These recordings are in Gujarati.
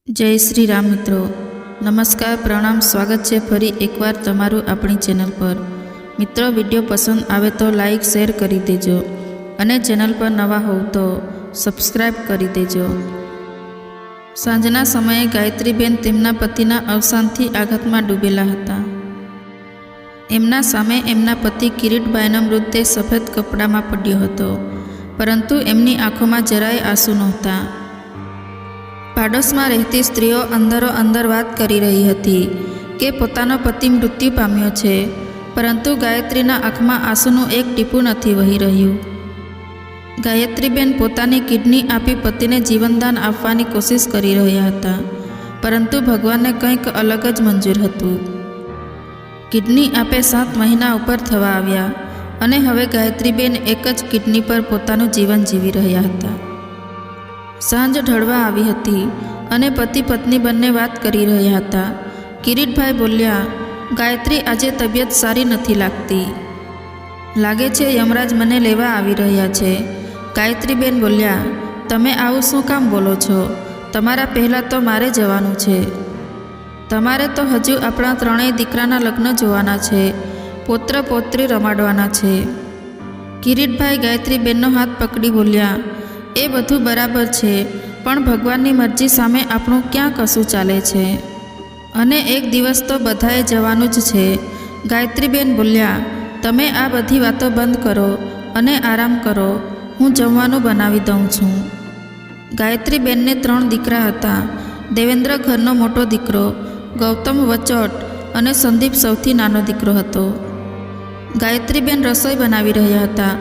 જય શ્રી રામ મિત્રો, નમસ્કાર, પ્રણામ, સ્વાગત છે ફરી એકવાર તમારું આપણી ચેનલ પર। મિત્રો, વિડીયો પસંદ આવે તો લાઈક શેર કરી દેજો અને ચેનલ પર નવા હોવ તો સબસ્ક્રાઈબ કરી દેજો। સાંજના સમયે ગાયત્રીબેન તેમના પતિના અવસાનથી આઘાતમાં ડૂબેલા હતા। એમના સામે એમના પતિ કિરીટભાઈનો મૃતદેહ સફેદ કપડામાં પડ્યો હતો, પરંતુ એમની આંખોમાં જરાય આંસુ નહોતા। પાડોશમાં રહેતી સ્ત્રીઓ અંદરો અંદર વાત કરી રહી હતી કે પોતાનો પતિ મૃત્યુ પામ્યો છે, પરંતુ ગાયત્રીના આંખમાં આંસુનું એક ટીપું નથી વહી રહ્યું। ગાયત્રીબેન પોતાની કિડની આપી પતિને જીવનદાન આપવાની કોશિશ કરી રહ્યા હતા, પરંતુ ભગવાનને કંઈક અલગ જ મંજૂર હતું। કિડની આપે 7 મહિના ઉપર થવા આવ્યા અને હવે ગાયત્રીબેન એક જ કિડની પર પોતાનું જીવન જીવી રહ્યા હતા। સાંજ ઢળવા આવી હતી અને પતિ પત્ની બંને વાત કરી રહ્યા હતા। કિરીટભાઈ બોલ્યા, ગાયત્રી, આજે તબિયત સારી નથી લાગતી, લાગે છે યમરાજ મને લેવા આવી રહ્યા છે। ગાયત્રીબેન બોલ્યા, તમે આવું શું કામ બોલો છો? તમારા પહેલાં તો મારે જવાનું છે। તમારે તો હજુ આપણા 3 દીકરાના લગ્ન જોવાના છે, પૌત્ર પૌત્રી રમાડવાના છે। કિરીટભાઈ ગાયત્રીબેનનો હાથ પકડી બોલ્યા, એ બધું બરાબર છે, પણ ભગવાનની મરજી સામે આપણું ક્યાં કશું ચાલે છે, અને એક દિવસ તો બધાએ જવાનું જ છે। ગાયત્રીબેન બોલ્યા, તમે આ બધી વાતો બંધ કરો અને આરામ કરો, હું જમવાનું બનાવી દઉં છું। ગાયત્રીબેનને 3 દીકરા હતા। દેવેન્દ્ર ઘરનો મોટો દીકરો, ગૌતમ વચોટ અને સંદીપ સૌથી નાનો દીકરો હતો। ગાયત્રીબેન રસોઈ બનાવી રહ્યા હતા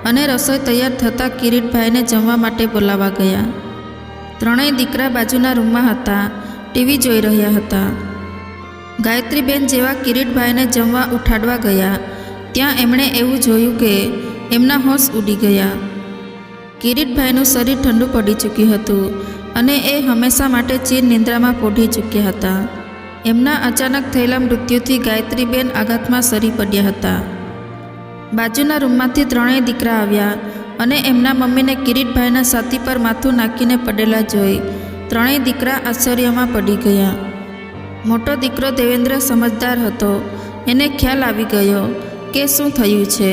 અને રસોઈ તૈયાર થતાં કિરીટભાઈને જમવા માટે બોલાવવા ગયા। 3 દીકરા બાજુના રૂમમાં હતા, ટીવી જોઈ રહ્યા હતા। ગાયત્રીબેન જેવા કિરીટભાઈને જમવા ઉઠાડવા ગયા, ત્યાં એમણે એવું જોયું કે એમના હોશ ઉડી ગયા। કિરીટભાઈનું શરીર ઠંડુ પડી ચૂક્યું હતું અને એ હંમેશા માટે ચીર નિંદ્રામાં પોઢી ચૂક્યા હતા। એમના અચાનક થયેલા મૃત્યુથી ગાયત્રીબેન આઘાતમાં સરી પડ્યા હતા। બાજુના રૂમમાંથી 3 દીકરા આવ્યા અને એમના મમ્મીને કિરીટભાઈના છાતી પર માથું નાખીને પડેલા જોઈ 3 દીકરા આશ્ચર્યમાં પડી ગયા। મોટો દીકરો દેવેન્દ્ર સમજદાર હતો, એને ખ્યાલ આવી ગયો કે શું થયું છે।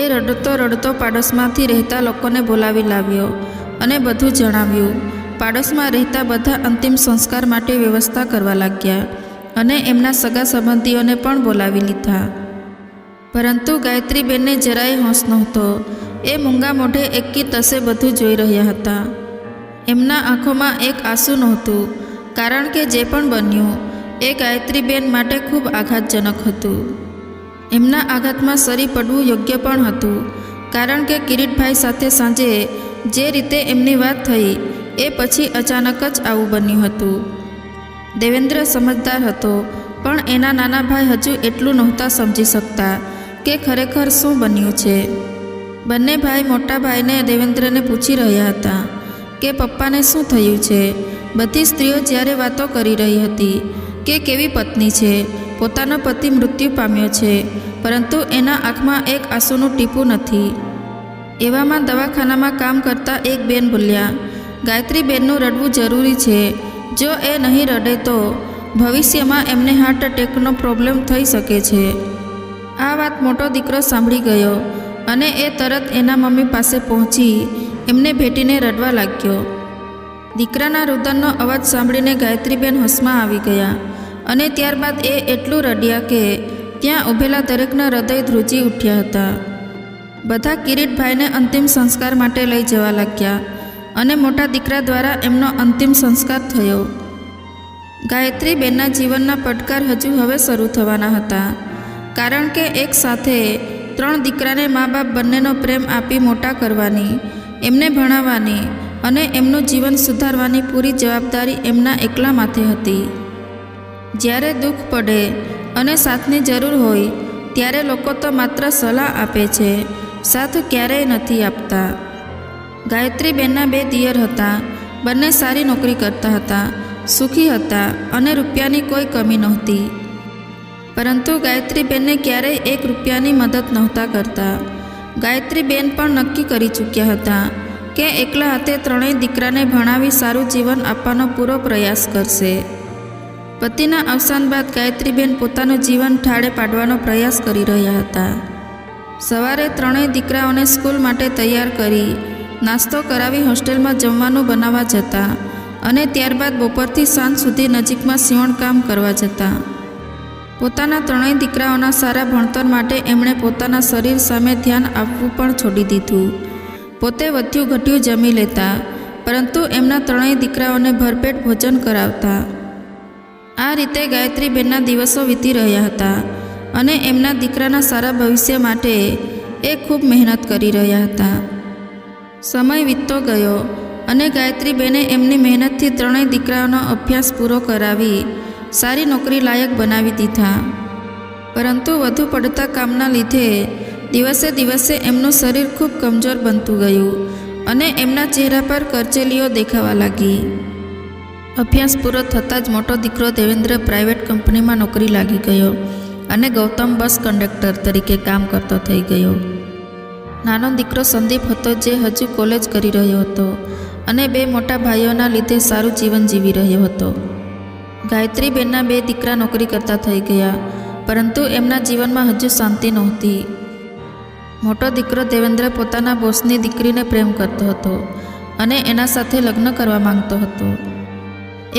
એ રડતો રડતો પાડોશમાંથી રહેતા લોકોને બોલાવી લાવ્યો અને બધું જણાવ્યું। પાડોશમાં રહેતા બધા અંતિમ સંસ્કાર માટે વ્યવસ્થા કરવા લાગ્યા અને એમના સગા સંબંધીઓને પણ બોલાવી લીધા, પરંતુ ગાયત્રીબેનને જરાય હોશ નહોતો। એ મૂંગા મોઢે એકી ટસે બધું જોઈ રહ્યા હતા। એમના આંખોમાં એક આંસુ નહોતું, કારણ કે જે પણ બન્યું એ ગાયત્રીબેન માટે ખૂબ આઘાતજનક હતું। એમના આઘાતમાં સરી પડવું યોગ્ય પણ હતું, કારણ કે કિરીટભાઈ સાથે સાંજે જે રીતે એમની વાત થઈ એ પછી અચાનક જ આવું બન્યું હતું। દેવેન્દ્ર સમજદાર હતો, પણ એના નાના ભાઈ હજુ એટલું નહોતા સમજી શકતા કે ખરેખર શું બન્યું છે। બંને ભાઈ મોટા ભાઈને દેવેન્દ્રને પૂછી રહ્યા હતા કે પપ્પાને શું થયું છે। બધી સ્ત્રીઓ જ્યારે વાતો કરી રહી હતી કે કેવી પત્ની છે, પોતાનો પતિ મૃત્યુ પામ્યો છે, પરંતુ એના આંખમાં એક આંસુનું ટીપું નથી। એવામાં દવાખાનામાં કામ કરતા એક બેન બોલ્યા, ગાયત્રીબેનનું રડવું જરૂરી છે, જો એ નહીં રડે તો ભવિષ્યમાં એમને હાર્ટ એટેકનો પ્રોબ્લેમ થઈ શકે છે। આ વાત મોટો દીકરો સાંભળી ગયો અને એ તરત એના મમ્મી પાસે પહોંચી એમને ભેટીને રડવા લાગ્યો। દીકરાના રુદનનો અવાજ સાંભળીને ગાયત્રીબેન હોશમાં આવી ગયા અને ત્યારબાદ એ એટલું રડ્યા કે ત્યાં ઊભેલા દરેકના હૃદય ધ્રુજી ઉઠ્યા હતા। બધા કિરીટભાઈને અંતિમ સંસ્કાર માટે લઈ જવા લાગ્યા અને મોટા દીકરા દ્વારા એમનો અંતિમ સંસ્કાર થયો। ગાયત્રીબેનના જીવનના પડકાર હજુ હવે શરૂ થવાના હતા, કારણ કે એક સાથે 3 દીકરાને મા બાપ બંનેનો પ્રેમ આપી મોટા કરવાની, એમને ભણાવવાની અને એમનું જીવન સુધારવાની પૂરી જવાબદારી એમના એકલા માથે હતી। જ્યારે દુઃખ પડે અને સાથની જરૂર હોય ત્યારે લોકો તો માત્ર સલાહ આપે છે, સાથ ક્યારેય નથી આપતા। ગાયત્રીબેનના 2 દિયર હતા, બંને સારી નોકરી કરતા હતા, સુખી હતા અને રૂપિયાની કોઈ કમી નહોતી, પરંતુ ગાયત્રીબેનને ક્યારેય 1 રૂપિયાની મદદ નહોતા કરતા। ગાયત્રીબેન પણ નક્કી કરી ચૂક્યા હતા કે એકલા હાથે ત્રણેય દીકરાને ભણાવી સારું જીવન આપવાનો પૂરો પ્રયાસ કરશે. પતિના અવસાન બાદ ગાયત્રીબેન પોતાનું જીવન ઠાળે પાડવાનો પ્રયાસ કરી રહ્યા હતા. સવારે ત્રણેય દીકરાઓને સ્કૂલ માટે તૈયાર કરી નાસ્તો કરાવી હોસ્ટેલમાં જમવાનું બનાવવા જતા અને ત્યારબાદ બપોરથી સાંજ સુધી નજીકમાં સીવણકામ કરવા જતા. પોતાના ત્રણેય દીકરાઓના સારા ભણતર માટે એમણે પોતાના શરીર સામે ધ્યાન આપવું પણ છોડી દીધું. પોતે વધ્યું ઘટ્યું જમી લેતા, પરંતુ એમના ત્રણેય દીકરાઓને ભરપેટ ભોજન કરાવતા. આ રીતે ગાયત્રીબેનના દિવસો વીતી રહ્યા હતા અને એમના દીકરાના સારા ભવિષ્ય માટે એ ખૂબ મહેનત કરી રહ્યા હતા. સમય વીતતો ગયો અને ગાયત્રીબેને એમની મહેનતથી ત્રણેય દીકરાઓનો અભ્યાસ પૂરો કરાવી સારી નોકરી લાયક બનાવી દીધા. પરંતુ વધુ પડતા કામના લીધે દિવસે દિવસે એમનું શરીર ખૂબ કમજોર બનતું ગયું અને એમના ચહેરા પર કરચેલીઓ દેખાવા લાગી. અભ્યાસ પૂરો થતાં જ મોટો દીકરો દેવેન્દ્ર પ્રાઇવેટ કંપનીમાં નોકરી લાગી ગયો અને ગૌતમ બસ કંડક્ટર તરીકે કામ કરતો થઈ ગયો. નાનો દીકરો સંદીપ હતો, જે હજુ કોલેજ કરી રહ્યો હતો અને બે મોટા ભાઈઓના લીધે સારું જીવન જીવી રહ્યો હતો. ગાયત્રીબેનના બે દીકરા નોકરી કરતા થઈ ગયા, પરંતુ એમના જીવનમાં હજુ શાંતિ નહોતી. મોટો દીકરો દેવેન્દ્ર પોતાના બોસની દીકરીને પ્રેમ કરતો હતો અને એના સાથે લગ્ન કરવા માંગતો હતો.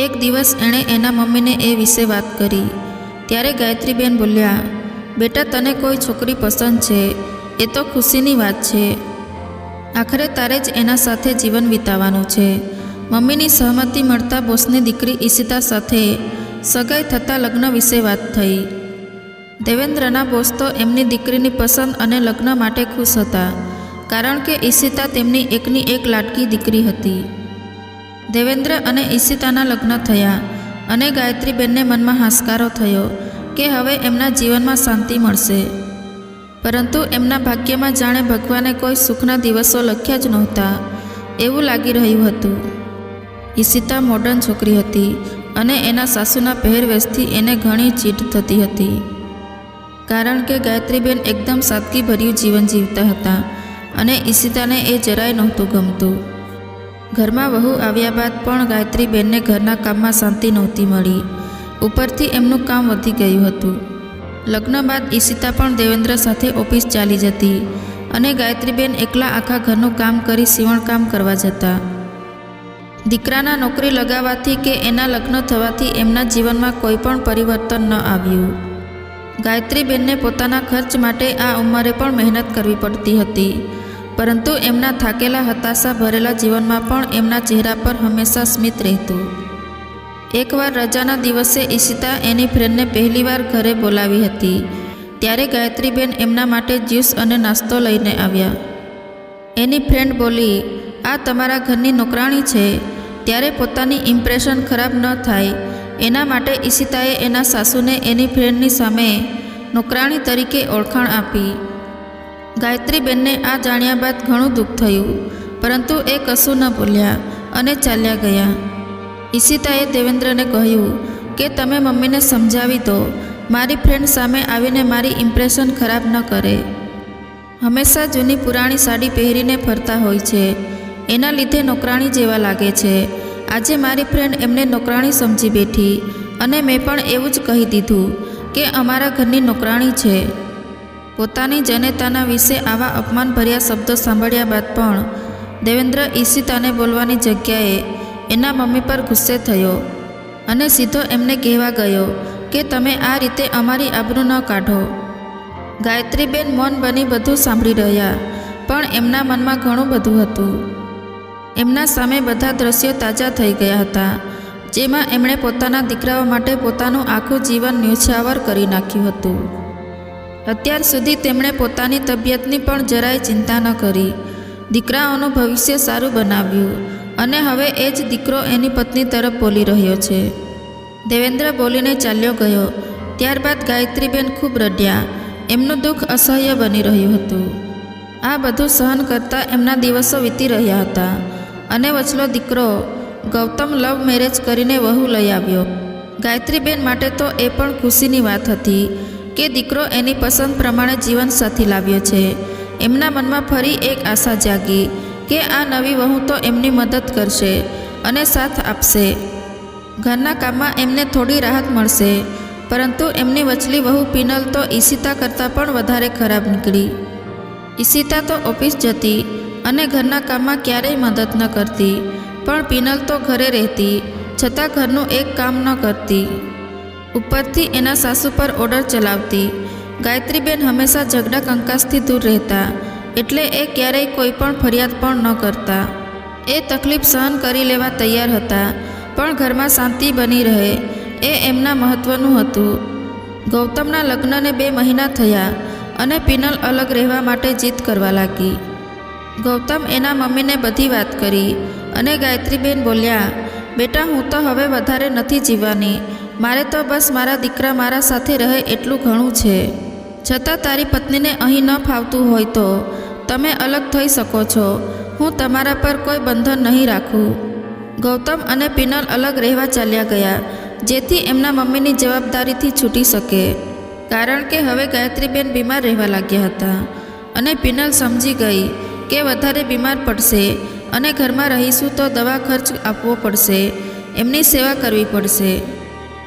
એક દિવસ એણે એના મમ્મીને એ વિશે વાત કરી. ત્યારે ગાયત્રીબેન બોલ્યા, બેટા, તને કોઈ છોકરી પસંદ છે એ તો ખુશીની વાત છે. આખરે તારે જ એના સાથે જીવન વિતાવવાનું છે. મમ્મીની સહમતિ મળતા બોસની દીકરી ઈશિતા સાથે સગાઈ થતાં લગ્ન વિશે વાત થઈ. દેવેન્દ્રના બોસ તો એમની દીકરીની પસંદ અને લગ્ન માટે ખુશ હતા, કારણ કે ઈશિતા તેમની એકની એક લાડકી દીકરી હતી. દેવેન્દ્ર અને ઈશિતાના લગ્ન થયા અને ગાયત્રીબેનને મનમાં હાશકારો થયો કે હવે એમના જીવનમાં શાંતિ મળશે. પરંતુ એમના ભાગ્યમાં જાણે ભગવાને કોઈ સુખના દિવસો લખ્યા જ નહોતા એવું લાગી રહ્યું હતું. ઈશિતા મોડર્ન છોકરી હતી અને એના સાસુના પહેરવેશથી એને ઘણી ચીડ થતી હતી, કારણ કે ગાયત્રીબેન એકદમ સાદગીભર્યું જીવન જીવતા હતા અને ઈશિતાને એ જરાય નહોતું ગમતું. ઘરમાં વહુ આવ્યા બાદ પણ ગાયત્રીબેનને ઘરના કામમાં શાંતિ નહોતી મળી. ઉપરથી એમનું કામ વધી ગયું હતું. લગ્ન બાદ ઈશિતા પણ દેવેન્દ્ર સાથે ઓફિસ ચાલી જતી અને ગાયત્રીબેન એકલા આખા ઘરનું કામ કરી સીવણકામ કરવા જતા. દીકરાના નોકરી લગાવવાથી કે એના લગ્ન થવાથી એમના જીવનમાં કોઈ પણ પરિવર્તન ન આવ્યું. ગાયત્રીબેનને પોતાના ખર્ચ માટે આ ઉંમરે પણ મહેનત કરવી પડતી હતી, પરંતુ એમના થાકેલા હતાશા ભરેલા જીવનમાં પણ એમના ચહેરા પર હંમેશા સ્મિત રહેતું. એકવાર રજાના દિવસે ઈશિતા એની ફ્રેન્ડને પહેલીવાર ઘરે બોલાવી હતી. ત્યારે ગાયત્રીબેન એમના માટે જ્યુસ અને નાસ્તો લઈને આવ્યા. એની ફ્રેન્ડ બોલી, આ તમારા ઘરની નોકરાણી છે. ત્યારે પોતાની ઇમ્પ્રેશન ખરાબ ન થાય એના માટે ઈશિતાએ એના સાસુને એની ફ્રેન્ડની સામે નોકરાણી તરીકે ઓળખાણ આપી. ગાયત્રીબેનને આ જાણ્યા બાદ ઘણું દુઃખ થયું, પરંતુ એ કશું ન બોલ્યા અને ચાલ્યા ગયા. ઈશિતાએ દેવેન્દ્રને કહ્યું કે તમે મમ્મીને સમજાવી દો, મારી ફ્રેન્ડ સામે આવીને મારી ઇમ્પ્રેશન ખરાબ ન કરે. હંમેશા જૂની પુરાણી સાડી પહેરીને ફરતા હોય છે, એના લીધે નોકરાણી જેવા લાગે છે. આજે મારી ફ્રેન્ડ એમને નોકરાણી સમજી બેઠી અને મેં પણ એવું જ કહી દીધું કે અમારા ઘરની નોકરાણી છે. પોતાની જનેતાના વિશે આવા અપમાનભર્યા શબ્દો સાંભળ્યા બાદ પણ દેવેન્દ્ર ઈશિતાને બોલવાની જગ્યાએ એના મમ્મી પર ગુસ્સે થયો અને સીધો એમને કહેવા ગયો કે તમે આ રીતે અમારી આબરૂ ન કાઢો. ગાયત્રીબેન મૌન બની બધું સાંભળી રહ્યા, પણ એમના મનમાં ઘણું બધું હતું. એમના સામે બધા દ્રશ્યો તાજા થઈ ગયા હતા, જેમાં એમણે પોતાના દીકરાઓ માટે પોતાનું આખું જીવન ન્યોછાવર કરી નાખ્યું હતું. અત્યાર સુધી તેમણે પોતાની તબિયતની પણ જરાય ચિંતા ન કરી. દીકરાઓનું ભવિષ્ય સારું બનાવ્યું અને હવે એ જ દીકરો એની પત્ની તરફ બોલી રહ્યો છે. દેવેન્દ્ર બોલીને ચાલ્યો ગયો. ત્યારબાદ ગાયત્રીબેન ખૂબ રડ્યા. એમનું દુઃખ અસહ્ય બની રહ્યું હતું. આ બધું સહન કરતાં એમના દિવસો વીતી રહ્યા હતા અને વચલો દીકરો ગૌતમ લવ મેરેજ કરીને વહુ લઈ આવ્યો. ગાયત્રીબેન માટે તો એ પણ ખુશીની વાત હતી કે દીકરો એની પસંદ પ્રમાણે જીવનસાથી લાવ્યો છે. એમના મનમાં ફરી એક આશા જાગી કે આ નવી વહુ તો એમની મદદ કરશે અને સાથ આપશે. ઘરના કામમાં એમને થોડી રાહત મળશે. પરંતુ એમની વચલી વહુ પિનલ તો ઈશિતા કરતાં પણ વધારે ખરાબ નીકળી. ઈશિતા તો ઓફિસ જતી અને ઘરના કામમાં ક્યારેય મદદ ન કરતી, પણ પિનલ તો ઘરે રહેતી છતાં ઘરનું એક કામ ન કરતી. ઉપરથી એના સાસુ પર ઓર્ડર ચલાવતી. ગાયત્રીબેન હંમેશા ઝઘડા કંકાસથી દૂર રહેતા, એટલે એ ક્યારેય કોઈ પણ ફરિયાદ પણ ન કરતા. એ તકલીફ સહન કરી લેવા તૈયાર હતા, પણ ઘરમાં શાંતિ બની રહે એ એમના મહત્ત્વનું હતું. ગૌતમના લગ્નને 2 મહિના થયા અને પિનલ અલગ રહેવા માટે જીદ કરવા લાગી. ગૌતમ એના મમ્મીને બધી વાત કરી અને ગાયત્રીબેન બોલ્યા, બેટા, હું તો હવે વધારે નથી જીવવાની. મારે તો બસ મારા દીકરા મારા સાથે રહે એટલું ઘણું છે. છતાં તારી પત્નીને અહીં ન ફાવતું હોય તો તમે અલગ થઈ શકો છો. હું તમારા પર કોઈ બંધન નહીં રાખું. ગૌતમ અને પિનલ અલગ રહેવા ચાલ્યા ગયા, જેથી એમના મમ્મીની જવાબદારીથી છૂટી શકે. કારણ કે હવે ગાયત્રીબેન બીમાર રહેવા લાગ્યા હતા અને પિનલ સમજી ગઈ કે વધારે બીમાર પડશે અને ઘરમાં રહીશું તો દવા ખર્ચ આપવો પડશે, એમની સેવા કરવી પડશે.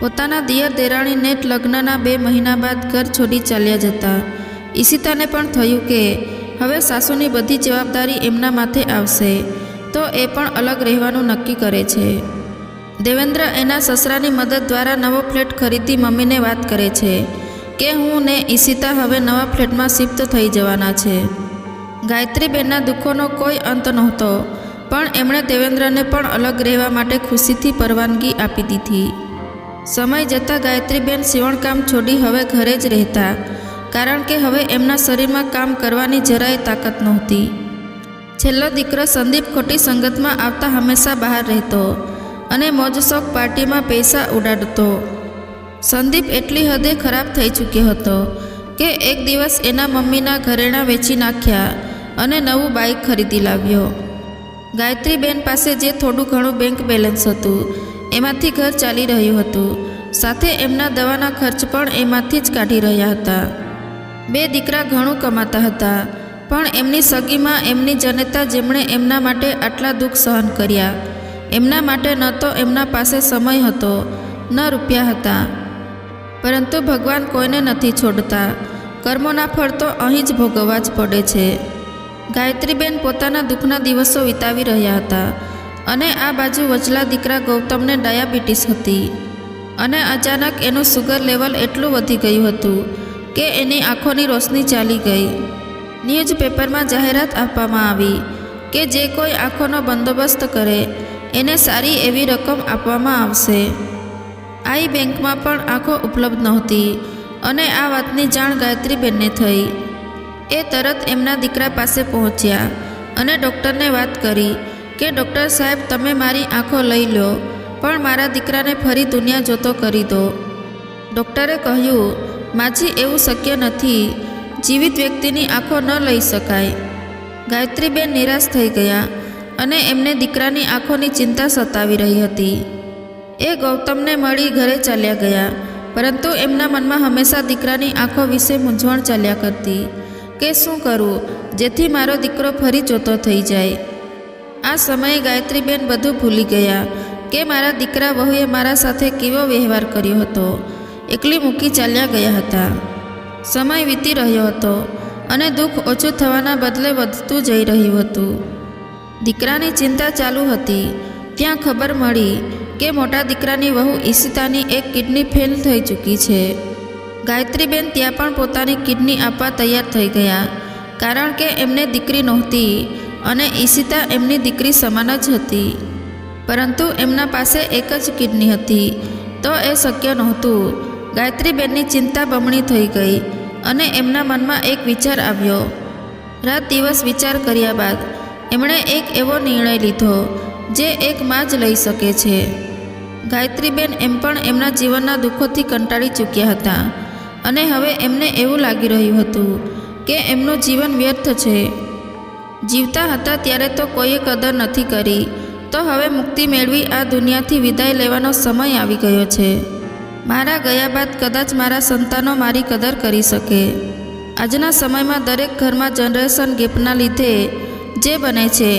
પોતાના દિયર દેરાણીને જ લગ્નના 2 મહિના બાદ ઘર છોડી ચાલ્યા જતા ઈશિતાને પણ થયું કે હવે સાસુની બધી જવાબદારી એમના માથે આવશે, તો એ પણ અલગ રહેવાનું નક્કી કરે છે. દેવેન્દ્ર એના સસરાની મદદ દ્વારા નવો ફ્લેટ ખરીદી મમ્મીને વાત કરે છે કે હું ને ઈશિતા હવે નવા ફ્લેટમાં શિફ્ટ થઈ જવાના છે. ગાયત્રીબેનના દુઃખોનો કોઈ અંત નહોતો, પણ એમણે દેવેન્દ્રને પણ અલગ રહેવા માટે ખુશીથી પરવાનગી આપી દીધી. સમય જતાં ગાયત્રીબેન સીવણકામ છોડી હવે ઘરે જ રહેતા, કારણ કે હવે એમના શરીરમાં કામ કરવાની જરાય તાકાત નહોતી. છેલ્લો દીકરો સંદીપ ખોટી સંગતમાં આવતા હંમેશા બહાર રહેતો અને મોજશોખ પાર્ટીમાં પૈસા ઉડાડતો. સંદીપ એટલી હદે ખરાબ થઈ ચૂક્યો હતો કે એક દિવસ એના મમ્મીના ઘરેણાં વેચી નાખ્યા અને નવું બાઇક ખરીદી લાવ્યો. ગાયત્રીબેન પાસે જે થોડું ઘણું બેંક બેલેન્સ હતું એમાંથી ઘર ચાલી રહ્યું હતું, સાથે એમના દવાના ખર્ચ પણ એમાંથી જ કાઢી રહ્યા હતા. 2 દીકરા ઘણું કમાતા હતા, પણ એમની સગીમાં એમની જનેતા જેમણે એમના માટે આટલા દુઃખ સહન કર્યા, એમના માટે ન તો એમના પાસે સમય હતો ન રૂપિયા હતા. પરંતુ ભગવાન કોઈને નથી છોડતા. કર્મોના ફળ તો અહીં જ ભોગવવા જ પડે છે. ગાયત્રીબેન પોતાના દુઃખના દિવસો વિતાવી રહ્યા હતા અને આ બાજુ વચલા દીકરા ગૌતમને ડાયાબિટીસ હતી અને અચાનક એનું સુગર લેવલ એટલું વધી ગયું હતું કે એની આંખોની રોશની ચાલી ગઈ. ન્યૂઝપેપરમાં જાહેરાત આપવામાં આવી કે જે કોઈ આંખોનો બંદોબસ્ત કરે એને સારી એવી રકમ આપવામાં આવશે. આઈ બેંકમાં પણ આંખો ઉપલબ્ધ નહોતી અને આ વાતની જાણ ગાયત્રીબેનને થઈ. એ તરત એમના દીકરા પાસે પહોંચ્યા અને ડૉક્ટરને વાત કરી કે ડૉક્ટર સાહેબ, તમે મારી આંખો લઈ લો, પણ મારા દીકરાને ફરી દુનિયા જોતો કરી દો. ડૉક્ટરે કહ્યું, માજી, એવું શક્ય નથી. જીવિત વ્યક્તિની આંખો ન લઈ શકાય. ગાયત્રીબેન નિરાશ થઈ ગયા અને એમને દીકરાની આંખોની ચિંતા સતાવી રહી હતી. એ ગૌતમને મળી ઘરે ચાલ્યા ગયા, પરંતુ એમના મનમાં હંમેશા દીકરાની આંખો વિશે મૂંઝવણ ચાલ્યા કરતી કે શું કરું જેથી મારો દીકરો ફરી જોતો થઈ જાય. આ સમયે ગાયત્રીબેન બધું ભૂલી ગયા કે મારા દીકરા વહુએ મારા સાથે કેવો વ્યવહાર કર્યો હતો. એકલી મૂકી ચાલ્યા ગયા હતા. સમય વીતી રહ્યો હતો અને દુઃખ ઓછું થવાના બદલે વધતું જઈ રહ્યું હતું. દીકરાની ચિંતા ચાલુ હતી ત્યાં ખબર મળી કે મોટા દીકરાની વહુ ઈશિતાની એક કિડની ફેલ થઈ ચૂકી છે. ગાયત્રીબેન ત્યાં પણ પોતાની કિડની આપવા તૈયાર થઈ ગયા, કારણ કે એમને દીકરી નહોતી અને ઈશિતા એમની દીકરી સમાન જ હતી. પરંતુ એમના પાસે એક જ કિડની હતી, તો એ શક્ય નહોતું. ગાયત્રીબેનની ચિંતા બમણી થઈ ગઈ અને એમના મનમાં એક વિચાર આવ્યો. રાત દિવસ વિચાર કર્યા બાદ એમણે એક એવો નિર્ણય લીધો જે એક માં જ લઈ શકે છે. ગાયત્રીબેન એમ પણ એમના જીવનના દુઃખોથી કંટાળી ચૂક્યા હતા અને હવે એમને એવું લાગી રહ્યું હતું કે એમનું જીવન વ્યર્થ છે. જીવતા હતા ત્યારે તો કોઈએ કદર નથી કરી, તો હવે મુક્તિ મેળવી આ દુનિયાથી વિદાય લેવાનો સમય આવી ગયો છે. મારા ગયા બાદ કદાચ મારા સંતાનો મારી કદર કરી શકે. આજના સમયમાં દરેક ઘરમાં જનરેશન ગેપના લીધે જે બને છે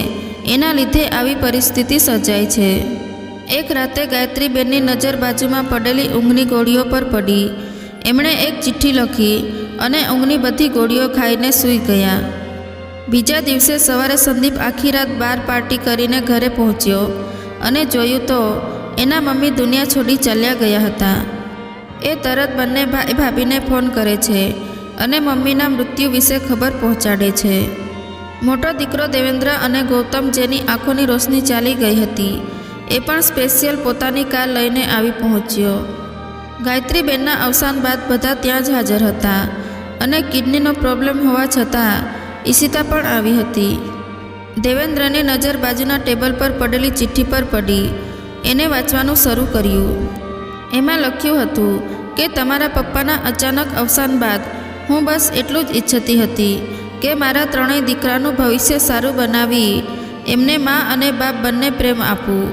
એના લીધે આવી પરિસ્થિતિ સર્જાય છે. એક રાતે ગાયત્રીબેનની નજર બાજુમાં પડેલી ઊંઘની ગોળીઓ પર પડી. એમણે એક ચિઠ્ઠી લખી અને ઊંઘની બધી ગોળીઓ ખાઈને સૂઈ ગયા. બીજા દિવસે સવારે સંદીપ આખી રાત બાર પાર્ટી કરીને ઘરે પહોંચ્યો અને જોયું તો એના મમ્મી દુનિયા છોડી ચાલ્યા ગયા હતા. એ તરત બંને ભાઈ ભાભીને ફોન કરે છે અને મમ્મીના મૃત્યુ વિશે ખબર પહોંચાડે છે. મોટો દીકરો દેવેન્દ્ર અને ગૌતમ, જેની આંખોની રોશની ચાલી ગઈ હતી, એ પણ સ્પેશિયલ પોતાની કાર લઈને આવી પહોંચ્યો. ગાયત્રીબેનના અવસાન બાદ બધા ત્યાં જ હાજર હતા અને કિડનીનો પ્રોબ્લેમ હોવા છતાં ઈશિતા પણ આવી હતી. દેવેન્દ્રની નજર બાજુના ટેબલ પર પડેલી ચિઠ્ઠી પર પડી. એને વાંચવાનું શરૂ કર્યું. એમાં લખ્યું હતું કે તમારા પપ્પાના અચાનક અવસાન બાદ હું બસ એટલું જ ઈચ્છતી હતી કે મારા ત્રણેય દીકરાનું ભવિષ્ય સારું બનાવી એમને મા અને બાપ બંને પ્રેમ આપું,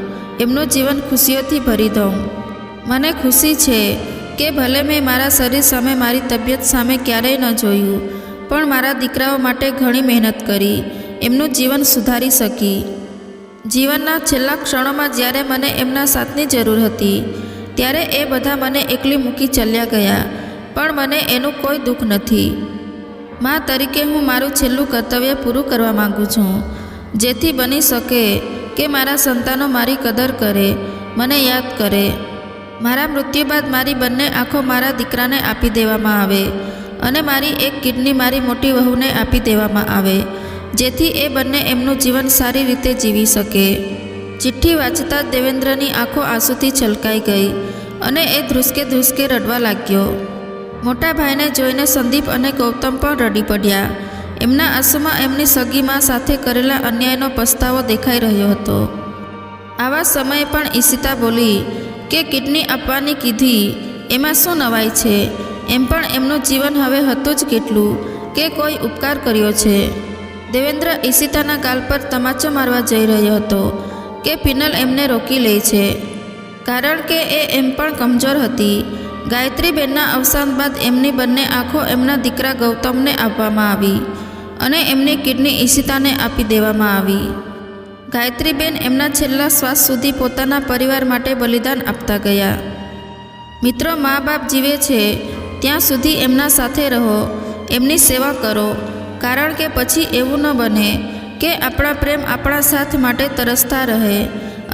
એમનું જીવન ખુશીઓથી ભરી દઉં. મને ખુશી છે કે ભલે મેં મારા શરીર સામે, મારી તબિયત સામે ક્યારેય ન જોયું, પણ મારા દીકરાઓ માટે ઘણી મહેનત કરી એમનું જીવન સુધારી શકી. જીવનના છેલ્લા ક્ષણોમાં જ્યારે મને એમના સાથની જરૂર હતી ત્યારે એ બધા મને એકલી મૂકી ચાલ્યા ગયા, પણ મને એનું કોઈ દુઃખ નથી. મા તરીકે હું મારું છેલ્લું કર્તવ્ય પૂરું કરવા માગું છું, જેથી બની શકે કે મારા સંતાનો મારી કદર કરે, મને યાદ કરે. મારા મૃત્યુ બાદ મારી બંને આંખો મારા દીકરાને આપી દેવામાં આવે અને મારી એક કિડની મારી મોટી વહુને આપી દેવામાં આવે, જેથી એ બંને એમનું જીવન સારી રીતે જીવી શકે. ચિઠ્ઠી વાંચતા જ દેવેન્દ્રની આંખો આંસુથી છલકાઈ ગઈ અને એ ધ્રુસકે ધ્રુસકે રડવા લાગ્યો. મોટા ભાઈને જોઈને સંદીપ અને ગૌતમ પણ રડી પડ્યા. એમના આંસુમાં એમની સગી મા સાથે કરેલા અન્યાયનો પસ્તાવો દેખાઈ રહ્યો હતો. આવા સમયે પણ ઈશિતા બોલી કે કિડની આપવાની કીધી, એમાં શું નવાઈ છે? એમ પણ એમનું જીવન હવે હતું જ કેટલું કે કોઈ ઉપકાર કર્યો છે. દેવેન્દ્ર ઈશિતાના ગાલ પર તમાચો મારવા જઈ રહ્યો હતો કે પિનલ એમને રોકી લે છે, કારણ કે એ એમ પણ કમજોર હતી. ગાયત્રીબેનના અવસાન બાદ એમની બંને આંખો એમના દીકરા ગૌતમને આપવામાં આવી અને એમની કિડની ઈશિતાને આપી દેવામાં આવી. ગાયત્રીબેન એમના છેલ્લા શ્વાસ સુધી પોતાના પરિવાર માટે બલિદાન આપતા ગયા. મિત્રો, મા બાપ જીવે છે ત્યાં સુધી એમના સાથે રહો, એમની સેવા કરો, કારણ કે પછી એવું ન બને કે આપણા પ્રેમ આપણા સાથ માટે તરસતા રહે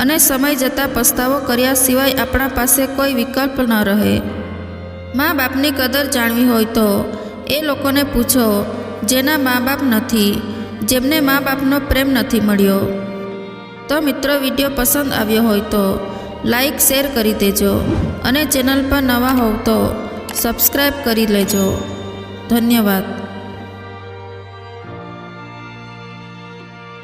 અને સમય જતાં પસ્તાવો કર્યા સિવાય આપણા પાસે કોઈ વિકલ્પ ન રહે. મા બાપની કદર જાણવી હોય તો એ લોકોને પૂછો જેના મા બાપ નથી, જેમને મા બાપનો પ્રેમ નથી મળ્યો. તો મિત્રો, વિડીયો પસંદ આવ્યો હોય તો લાઈક શેર કરી દેજો અને ચેનલ પર નવા હોવ તો સબસ્ક્રાઈબ કરી લેજો. ધન્યવાદ.